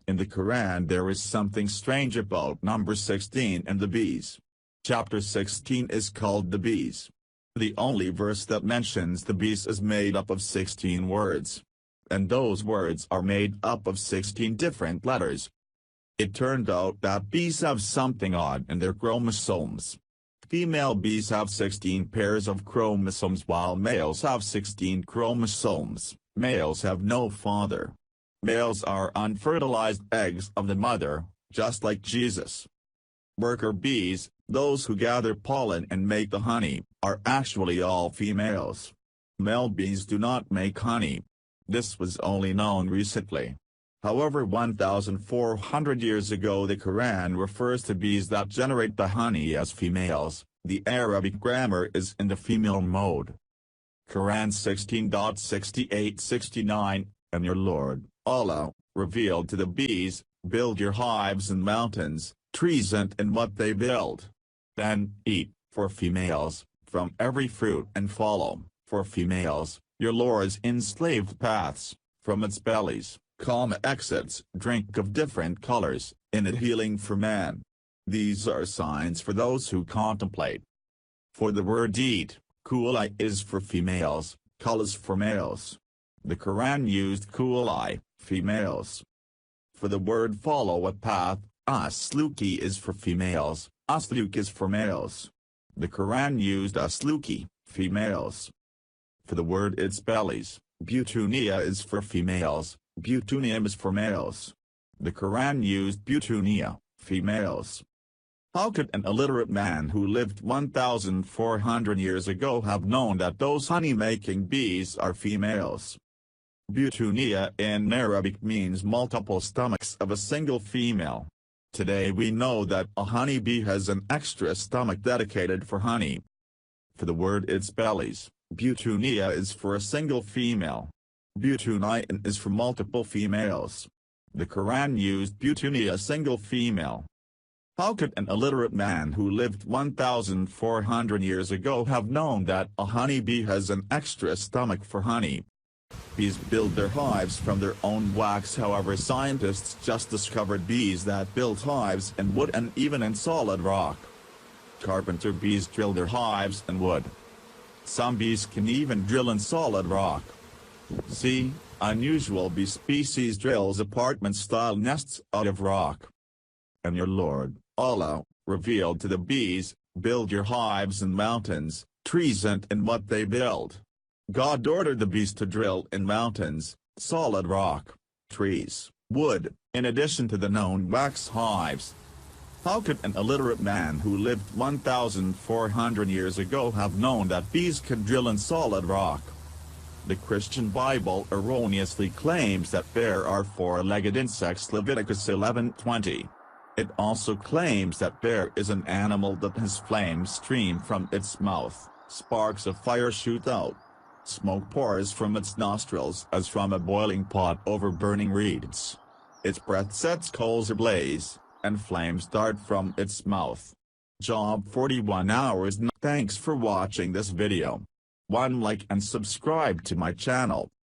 In the Quran there is something strange about number 16 and the bees. Chapter 16 is called the bees. The only verse that mentions the bees is made up of 16 words. And those words are made up of 16 different letters. It turned out that bees have something odd in their chromosomes. Female bees have 16 pairs of chromosomes while males have 16 chromosomes. Males have no father. Males are unfertilized eggs of the mother, just like Jesus. Worker bees, those who gather pollen and make the honey, are actually all females. Male bees do not make honey. This was only known recently. However, 1,400 years ago the Quran refers to bees that generate the honey as females. The Arabic grammar is in the female mode. Quran 16.68-69, And your Lord, Allah, revealed to the bees, build your hives in mountains, trees and in what they build. Then, eat, for females, from every fruit and follow, for females, your Lord's enslaved paths, from its bellies. Exits, drink of different colors, in it healing for man. These are signs for those who contemplate. For the word eat, kulai is for females, kul is for males. The Quran used kulai, females. For the word follow a path, asluki is for females, asluk is for males. The Quran used asluki, females. For the word its bellies, butunia is for females, butunium is for males. The Quran used butunia, females. How could an illiterate man who lived 1,400 years ago have known that those honey-making bees are females? Butunia in Arabic means multiple stomachs of a single female. Today we know that a honeybee has an extra stomach dedicated for honey. For the word its bellies, butunia is for a single female. Butunium is for multiple females. The Quran used butunia single female. How could an illiterate man who lived 1,400 years ago have known that a honeybee has an extra stomach for honey? Bees build their hives from their own wax. However, scientists just discovered bees that build hives in wood and even in solid rock. Carpenter bees drill their hives in wood. Some bees can even drill in solid rock. See, unusual bee species drills apartment-style nests out of rock. And your Lord, Allah, revealed to the bees, build your hives in mountains, trees and in what they build. God ordered the bees to drill in mountains, solid rock, trees, wood, in addition to the known wax hives. How could an illiterate man who lived 1,400 years ago have known that bees can drill in solid rock? The Christian Bible erroneously claims that there are four-legged insects, Leviticus 11:20. It also claims that there is an animal that has flames stream from its mouth, sparks of fire shoot out. Smoke pours from its nostrils as from a boiling pot over burning reeds. Its breath sets coals ablaze, and flames dart from its mouth. Job 41 hours. Thanks for watching this video. One like and subscribe to my channel.